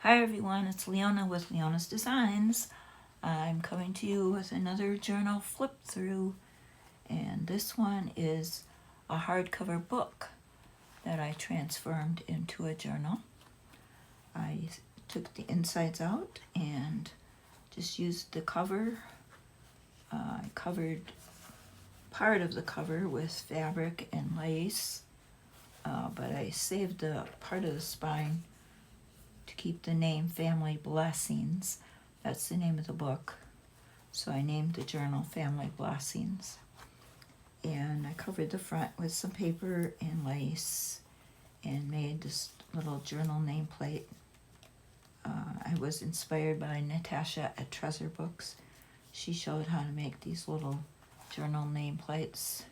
Hi everyone, it's Leona with Leona's Designs. I'm coming to you with another journal flip through, and this one is a hardcover book that I transformed into a journal. I took the insides out and just used the cover. I covered part of the cover with fabric and lace, but I saved the part of the spine to keep the name Family Blessings. That's the name of the book. So I named the journal Family Blessings. And I covered the front with some paper and lace and made this little journal nameplate. I was inspired by Natasha at Treasure Books. She showed how to make these little journal nameplates.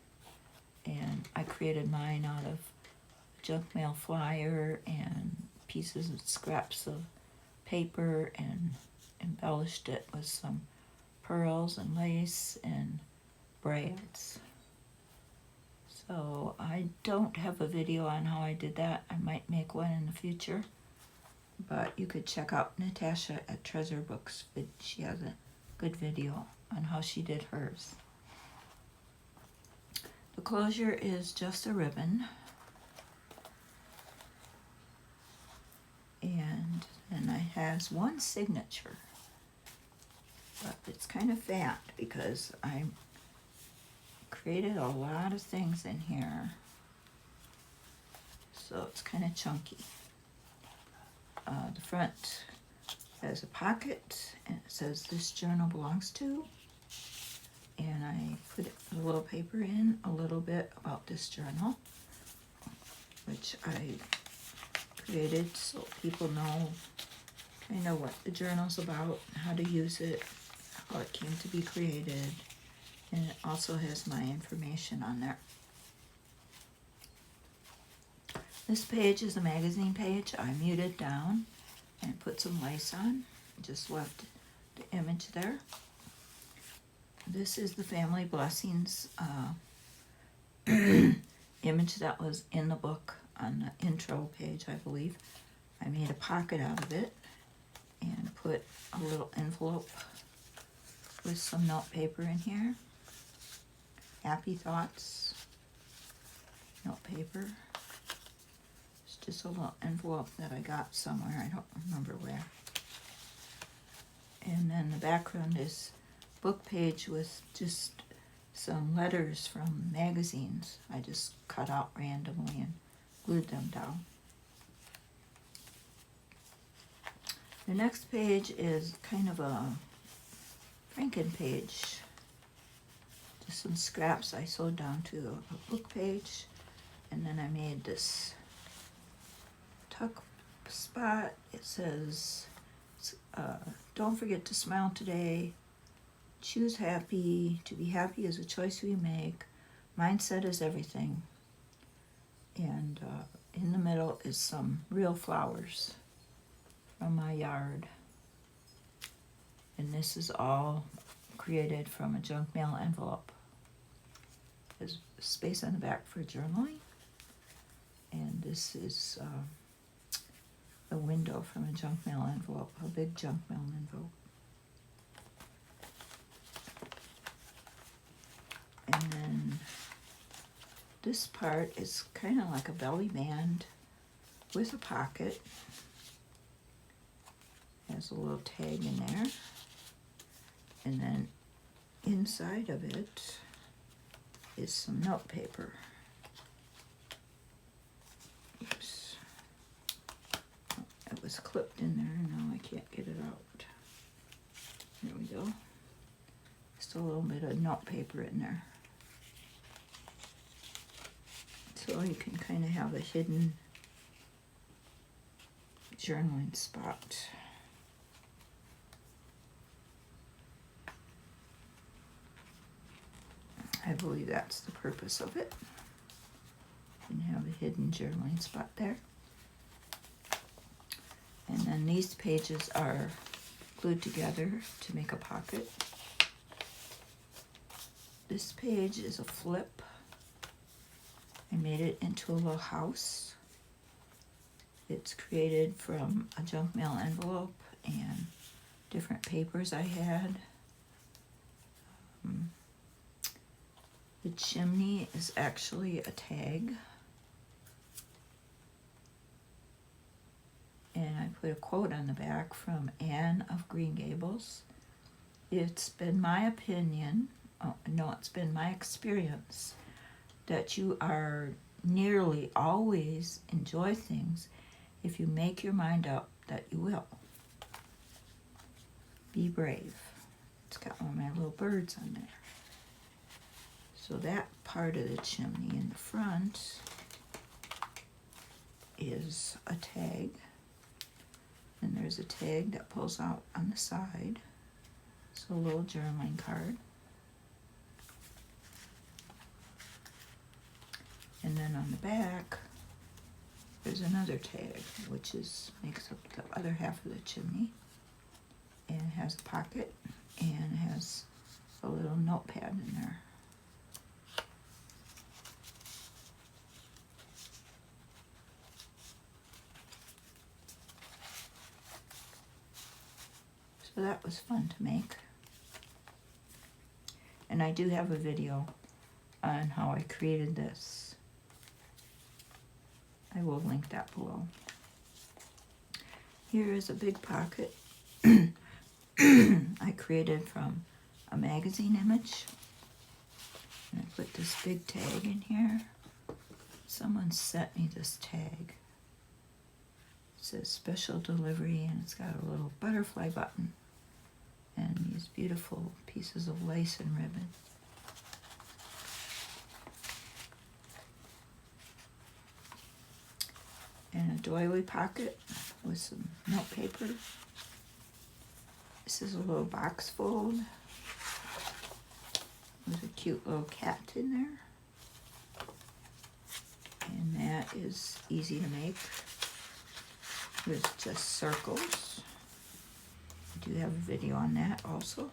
And I created mine out of junk mail flyer and pieces of scraps of paper and embellished it with some pearls and lace and braids. So I don't have a video on how I did that. I might make one in the future, but you could check out Natasha at Treasure Books. She has a good video on how she did hers. The closure is just a ribbon. And then it has one signature, but it's kind of fat because I created a lot of things in here, so it's kind of chunky. The front has a pocket and it says "This journal belongs to," and I put a little paper in a little bit about this journal, which I created so people know kind of what the journal's about, how to use it, how it came to be created, and it also has my information on there. This page is a magazine page. I muted down and put some lace on, just left the image there. This is the Family Blessings image that was in the book on the intro page, I believe. I made a pocket out of it and put a little envelope with some note paper in here. Happy thoughts, note paper. It's just a little envelope that I got somewhere, I don't remember where. And then the background is book page with just some letters from magazines I just cut out randomly and glued them down. The next page is kind of a Franken page. Just some scraps I sewed down to a book page, and then I made this tuck spot. It says, don't forget to smile today. Choose happy. To be happy is a choice we make. Mindset is everything. And in the middle is some real flowers from my yard. And this is all created from a junk mail envelope. There's space on the back for journaling. And this is a window from a junk mail envelope, a big junk mail envelope. And then this part is kind of like a belly band with a pocket. Has a little tag in there. And then inside of it is some note paper. Oops. It was clipped in there, and now I can't get it out. There we go. Just a little bit of note paper in there. So you can kind of have a hidden journaling spot. I believe that's the purpose of it. And have a hidden journaling spot there. And then these pages are glued together to make a pocket. This page is a flip. I made it into a little house. It's created from a junk mail envelope and different papers I had. The chimney is actually a tag. And I put a quote on the back from Anne of Green Gables. It's been my opinion, it's been my experience that you are nearly always enjoy things if you make your mind up that you will. Be brave. It's got one of my little birds on there. So that part of the chimney in the front is a tag. And there's a tag that pulls out on the side. So a little journaling card. And then on the back, there's another tag, which makes up the other half of the chimney. And it has a pocket and it has a little notepad in there. So that was fun to make. And I do have a video on how I created this. I will link that below. Here is a big pocket I created from a magazine image. And I put this big tag in here. Someone sent me this tag. It says special delivery and it's got a little butterfly button and these beautiful pieces of lace and ribbon. And a doily pocket with some note paper. This is a little box fold with a cute little cat in there. And that is easy to make with just circles. I do have a video on that also.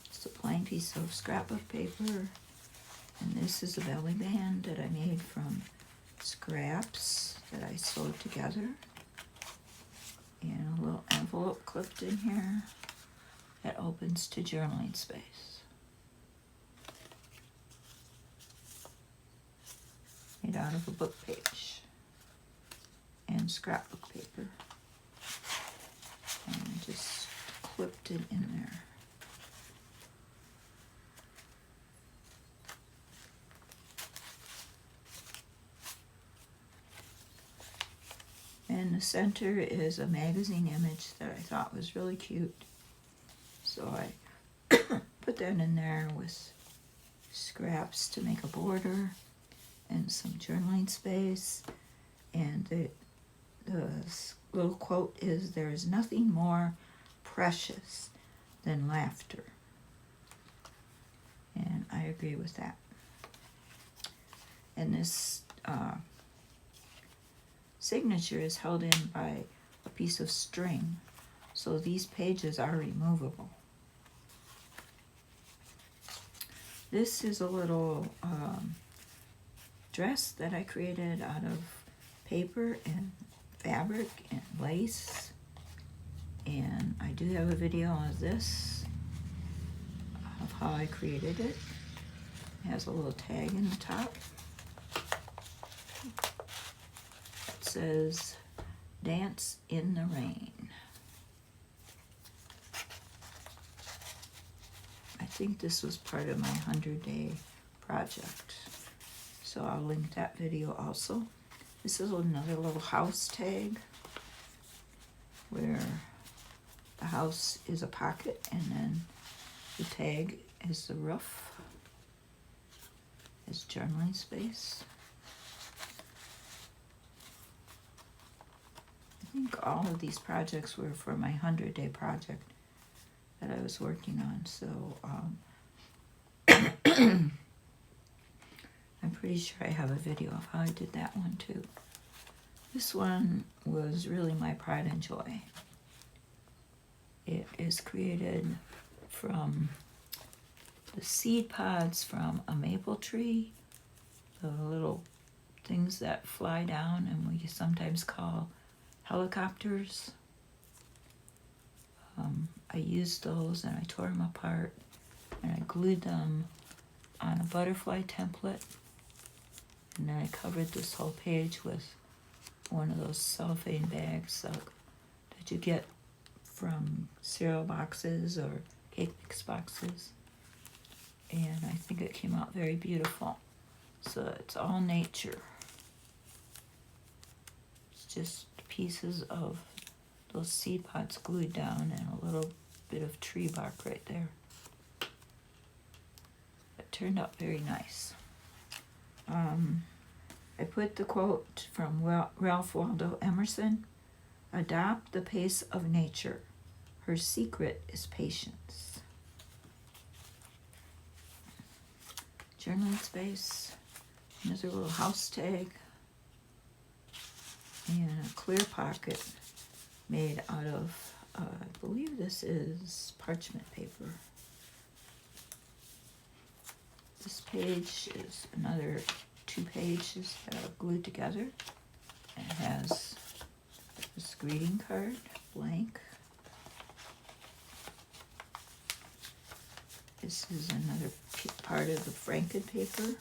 Just a plain piece of scrapbook paper. And this is a belly band that I made from scraps that I sewed together. And a little envelope clipped in here that opens to journaling space. Made out of a book page and scrapbook paper. And just clipped it in there. And the center is a magazine image that I thought was really cute. So I put that in there with scraps to make a border and some journaling space. And the little quote is, "There is nothing more precious than laughter." And I agree with that. And this signature is held in by a piece of string, so these pages are removable. This is a little dress that I created out of paper and fabric and lace, and I do have a video of this, of how I created it. It has a little tag in the top. Says dance in the rain. I think this was part of my 100-day project, so I'll link that video also. This is another little house tag where the house is a pocket and then the tag is the roof. It's journaling space. I think all of these projects were for my 100-day project that I was working on, so I'm pretty sure I have a video of how I did that one too. This one was really my pride and joy. It is created from the seed pods from a maple tree, the things that fly down and we sometimes call helicopters. I used those and I tore them apart and I glued them on a butterfly template, and then I covered this whole page with one of those cellophane bags that you get from cereal boxes or cake mix boxes, and I think it came out very beautiful. So it's all nature. It's just pieces of those seed pods glued down and a little bit of tree bark right there. It turned out very nice. I put the quote from Ralph Waldo Emerson: "Adopt the pace of nature. Her secret is patience." Journaling space. There's a little house tag and a clear pocket made out of, I believe this is parchment paper. This page is another 2 pages that are glued together. It has this greeting card, blank. This is another part of the Franken paper.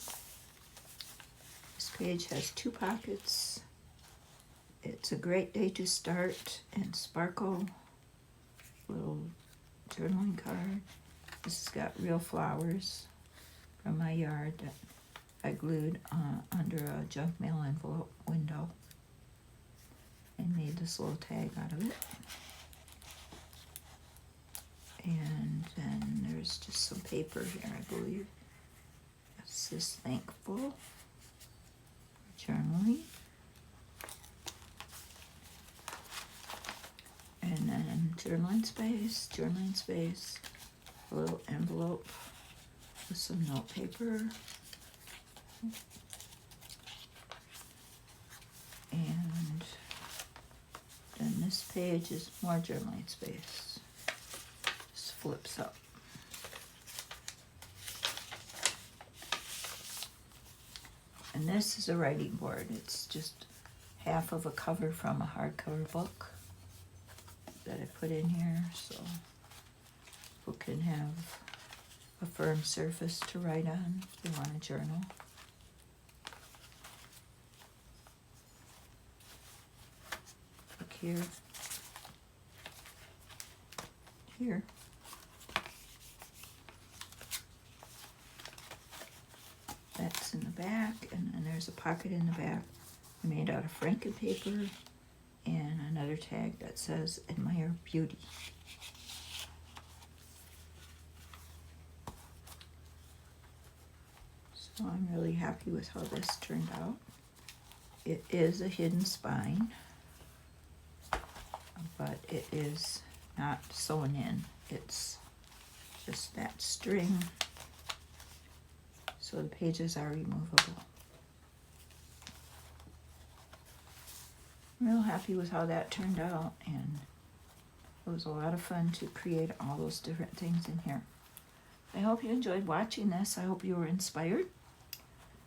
This page has 2 pockets. It's a great day to start and sparkle. Little journaling card. This has got real flowers from my yard that I glued under a junk mail envelope window and made this little tag out of it. And then there's just some paper here, I believe. It says thankful for journaling. And then journaling space, a little envelope with some note paper. And then this page is more journaling space. Just flips up. And this is a writing board. It's just half of a cover from a hardcover book that I put in here, so people can have a firm surface to write on if they want to journal. Look here. Here. That's in the back, and then there's a pocket in the back. I made out of Franken paper and another tag that says "Admire Beauty." So I'm really happy with how this turned out. It is a hidden spine, but it is not sewn in. It's just that string, so the pages are removable. I'm real happy with how that turned out, and it was a lot of fun to create all those different things in here. I hope you enjoyed watching this. I hope you were inspired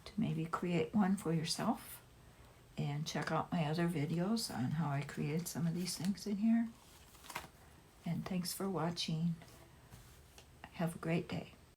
to maybe create one for yourself, and check out my other videos on how I created some of these things in here. And thanks for watching. Have a great day.